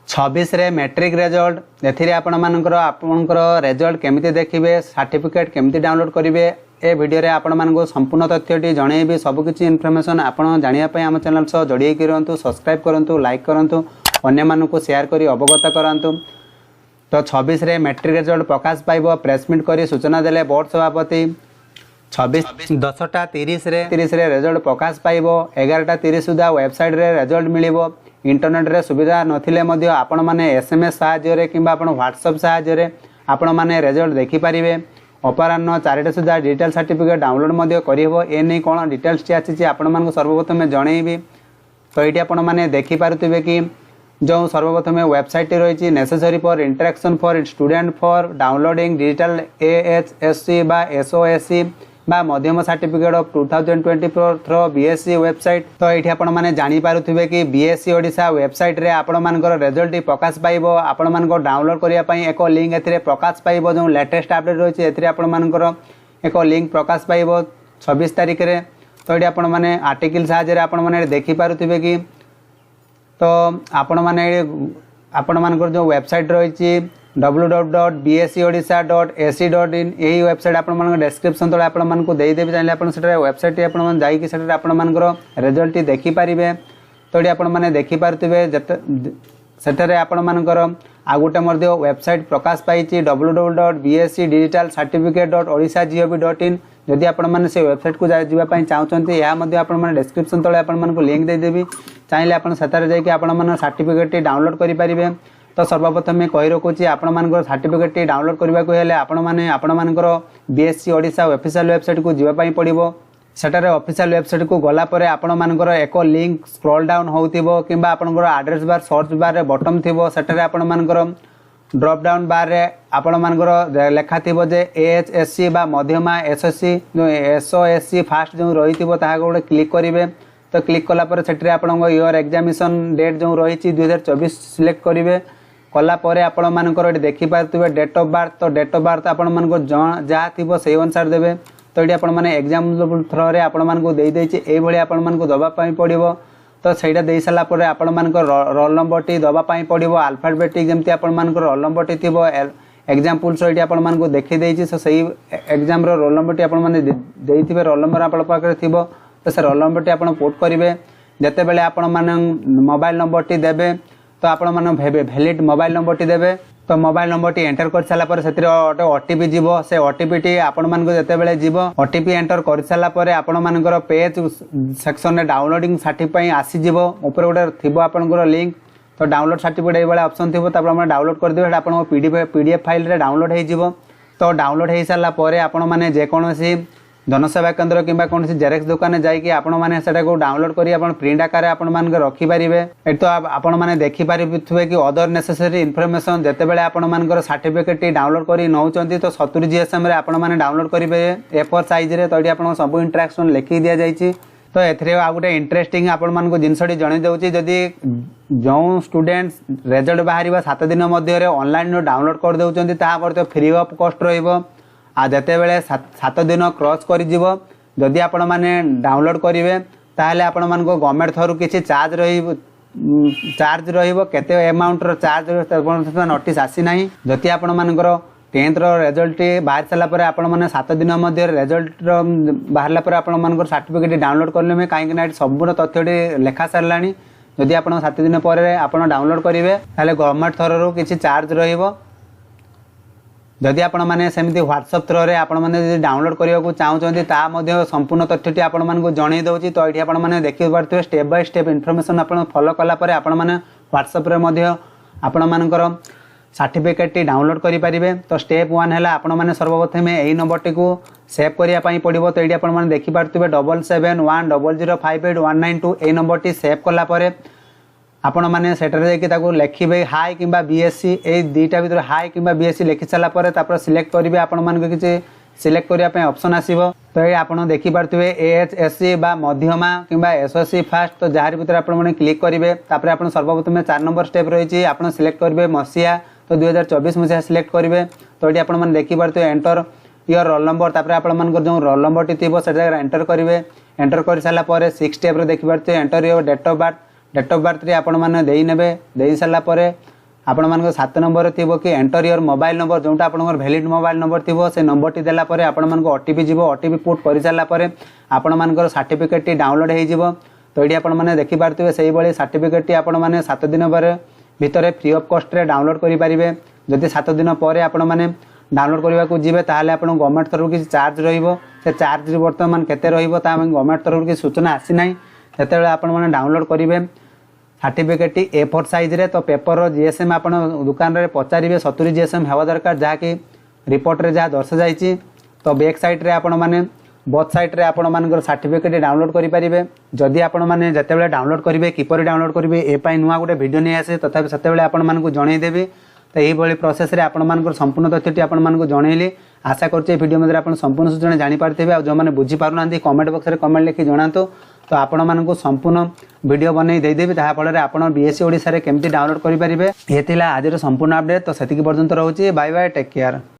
26 रे matric result एथिरे आपणकर रिजल्ट केमिति देखिबे सर्टिफिकेट केमिति डाउनलोड करिवे ए वीडियो रे आपण मानको संपूर्ण तथ्यटी जणैबी सब किछि इन्फॉर्मेशन आपण जानिया पय हम चैनल सह जोड़ी के रहंतु सब्सक्राइब करंतु लाइक करंतु अन्य मानको शेयर करी अवगत करंतु। तो 26 रे मैट्रिक रिजल्ट प्रकाश पाइबो प्रेस मीट करी सूचना देले बोर्ड सभापति 26/10:30 रे रिजल्ट प्रकाश पाइबो 11:30 सुधा वेबसाइट रे रिजल्ट मिलिबो। इंटरनेट रे सुविधा नथिले मध्य आपण माने एसएमएस सहाय्य रे किंबा आपण व्हाट्सएप सहाय्य रे आपण माने रिजल्ट देखि पारिबे। अपराह्न 4टा सुधा डिजिटल सर्टिफिकेट डाउनलोड मध्य करिवो। ए नै कोन डिटेल्स टी आछि आपण मानको सर्वप्रथम जणैबी। तो एटी आपण माने देखि पारुतिबे कि जो सर्वप्रथम वेबसाइट टी रहिछि necessary for interaction for student for downloading digital AHSC बा एसओएससी बा मध्यम certificate of 2024 through BSC website. तो ये आपण माने जानि पारुथिबे कि बीएससी ओडिशा वेबसाइट रे आपण मानकर रिजल्ट प्रकाश पाइबो। आपण मानको डाउनलोड करिया पई एको लिंक एथिरे प्रकाश पाइबो। जो लेटेस्ट अपडेट रहिछि एथिरे आपण मानकर एको लिंक प्रकाश पाइबो 26 तारिख रे। तो ये आपण माने आर्टिकल सहाय्य रे आपण माने देखि पारुथिबे कि तो आपण मानकर जो वेबसाइट रहिछि www.bscodisha.ac.in यही वेबसाइट आपण मानकर डिस्क्रिप्शन तळे आपण मानकु देई देबे। चाहे आपण सेटा वेबसाइट आपण मन जाई कि सेटा आपण मानकर रिजल्ट देखि पारिबे। तोडी आपण माने देखि पारतिबे सेटारे आपण मानकर आ गुटे मध्य वेबसाइट प्रकाश पाइछि www.bscdigitalcertificate.odisha.gov.in। जदि आपण माने से वेबसाइट को जाइबा पई चाहउचंती या मध्य आपण माने डिस्क्रिप्शन तळे आपण मानकु लिंक देई देबी। चाहिले आपण सेटारे जाई कि आपण माने सर्टिफिकेट डाउनलोड करि पारिबे। तो सर्वप्रथम कही रखुची आपण मानकर सर्टिफिकेट डाउनलोड करबा को हेले आपण मानकर बीएससी ओडिशा ऑफिशियल वेबसाइट को जीवा पई पड़िबो। सेटारे ऑफिशियल वेबसाइट को गला परे आपण मानकर एको लिंक स्क्रॉल डाउन होउतिबो किंबा आपनकर एड्रेस बार सर्च बार रे बटन थिबो। सेटारे आपण मानकर ड्रॉप डाउन बार रे आपण मानकर लेखा थिबो जे एएचएससी बा मध्यमा एसएससी जो एसओएससी फास्ट जो रहितिबो ताहा गोटे क्लिक करिवे। तो क्लिक कला परे सेटरे आपन योर एग्जामिनेशन डेट जो रहिछि 2024 सिलेक्ट करिवे। कला परे आपण मानकर देखि पारतिबे डेट ऑफ बर्थ। तो डेट ऑफ बर्थ आपण मानकर जहा थिबो सेही अनुसार देबे। तो एटी आपण माने एग्जाम थ्रो रे आपण मानको देई देछि एई भली आपण मानको दबा पई पड़िबो। तो सेटा देई सला परे आपण मानकर रोल नंबर टी दबा पई पड़िबो अल्फाबेटिक जेमति आपण मानकर रोल नंबर टी थिबो एग्जांपल सो एटी आपण मानको देखि देछि। सो सेही एग्जाम रो रोल नंबर टी आपण माने देइथिबे रोल नंबर आपण पाखरे थिबो। तो से रोल नंबर टी आपण पुट करिवे। जते बेले आपण माने मोबाइल नंबर टी देबे तो आपण माने वैलिड मोबाइल नंबर टी देबे। तो मोबाइल नंबर टी एंटर कर साला पर सेतिर ओटीपी जीवो। से ओटीपी टी आपण मानको जते बेले जीवो ओटीपी एंटर कर साला पर आपण मानकर पेज सेक्शन रे डाउनलोडिंग सर्टिफिकेट पई आसी जीवो। ऊपर गोटे थिबो आपनकर लिंक। तो डाउनलोड सर्टिफिकेट ए वाला ऑप्शन थिबो तापर हम डाउनलोड कर देबे। आपण पीडीएफ फाइल रे डाउनलोड हे जीवो। तो डाउनलोड हे साला पर आपण माने जे कोनोसी जनसेवा केंद्र किंबा कौन जेरेक्स दुकान जाइए आपण मैंने को डाउनलोड करी प्रिंट आकार आपण मान रखिपारे। ये तो आपण मैंने देखिपारे कि अदर नेसेसरी इनफॉरमेशन जिते बड़े आपण मान सर्टिफिकेट डाउनलोड कर नौकरी तो 70 GSM आपण मैंने डाउनलोड करेंगे A4 साइज रे। तो ये आप सब इंटरेक्शन लिखि दि जाइए। तो ए आ गोटे इंटरेस्टिंग आपण मान जिनसटी जन दूसरी जदि जो स्टूडेंट्स रिजल्ट बाहर 7 दिन मध्य ऑनलाइन डाउनलोड कर दौरान ताकि फ्री ऑफ कॉस्ट रहिबो। आ जते बेले 7 दिन क्रॉस करि जीवो जदि आपण माने डाउनलोड करिवे ताले आपण मान को गवर्नमेंट थरु किछि चार्ज रहिबो केते अमाउंट रो चार्ज नोटिस आसी नाही। जति आपण मानकर 10th रो रिजल्ट बाहर सला परे आपण माने 7 दिन मध्य रिजल्ट रो बाहरला परे आपण मानकर सर्टिफिकेट डाउनलोड करले में काहे कि ना संपूर्ण तथ्यटी लेखा सरलानी। जदि आपण 7 दिन परे आपण डाउनलोड करिवे ताले गवर्नमेंट थरु किछि चार्ज रहिबो। जदि आपण माने सेमिति व्हाट्सएप थ्रो रे आपण माने डाउनलोड करिया को चाहउचंती ता मध्ये संपूर्ण तथ्यटी आपण मानको जणै दउची। तो एठी आपण माने देखि पारथिबे स्टेप बाय स्टेप इन्फॉर्मेशन आपण फॉलो कला परे आपण माने व्हाट्सएप रे मध्ये आपण मानकर सर्टिफिकेट डाउनलोड करि परिबे। तो स्टेप 1 हैला आपण माने सर्वप्रथम एही नंबर टी को सेव करिया पई पड़िबो। तो एठी आपण माने देखि पारथिबे 7710058192 एही नंबर टी सेव कला परे आपण माने सेटर जाके ताको लिखिबे हाई किंबा बीएससी ए दुईटा भीतर हाई किंबा बीएससी लिखि साला परे तापर सिलेक्ट करिवे। आपण मान को किछि सिलेक्ट करिया पे ऑप्शन आसीबो। तो ए आपण देखि पारथिबे एएचएससी बा मध्यमा किंबा एसओसी फास्ट। तो जार भीतर आपण माने क्लिक करिवे। तापर आपण सर्वप्रथम 4 नंबर स्टेप रहिछि आपण सिलेक्ट करिवे मसिया। तो 2024 मसिया सिलेक्ट करिवे। तो एटी आपण माने देखि पारथिबे एंटर योर रोल नंबर। तापर आपण मान को जो रोल नंबर टी थिबो सेटा एंटर करिवे। एंटर कर साला परे 6 स्टेप रे देखि पारथिबे enter your date of birth. Date of birth रे आपण माने देई नेबे। देई साला परे आपण मान 7 नंबर थी कि एंटर योर मोबाइल नंबर जोटा आप वैलिड मोबाइल नंबर थी से नंबर टी देला परे आपण मान ओटीपी जीवो ओटीपी पुट कर सारा पर आपण मान सर्टिफिकेट टी डाउनलोड हो तो ये आपण मैंने देखिपे से भाई सर्टिफिकेट टी आपण मैंने 7 दिन भितर फ्री ऑफ कॉस्ट रे डाउनलोड करेंगे जदि 7 दिन पर आपण मैंने डाउनलोड करने को जी ताल आप गवर्नमेंट तरफ किसी चार्ज रे चार्ज बर्तमान केते गवर्नमेंट तरफ किसी सूचना आसी ना से आपने डाउनलोड करेंगे सर्टिफिकेट A4 साइज रे तो पेपर जीएसएम आप दुकान रे पचारे 70 जीएसएम हेवा दरकार जहाँकि रिपोर्ट रे जहाँ दर्शा जाइए तो बैक साइड रे आपण मैंने बोथ साइड रे आपण मान सर्टिफिकेट डाउनलोड करेंगे जदि आपण मैंने जिते डाउनलोड करेंगे किपर डाउनलोड करेंगे ए नुआ गोटे वीडियो नहीं आसे तथापि से आपको जनईदेवी तो यही प्रोसेस रे आपण मान संपूर्ण तथ्यटी आपण मान जनइली आशा करते वीडियो मध्य आप संपूर्ण सूचना जानीपारे आ जो मैंने बुझीपार ना कमेंट बॉक्स में कमेंट लिखि जनातु तो आपण मानक संपूर्ण वीडियो बनई देदेवी ताफल आप बीएससी ओडिशा रे केमती डाउनलोड करेंगे ये आज संपूर्ण अपडेट तो से पर्यंत रोचे बाय बाय टेक केयर।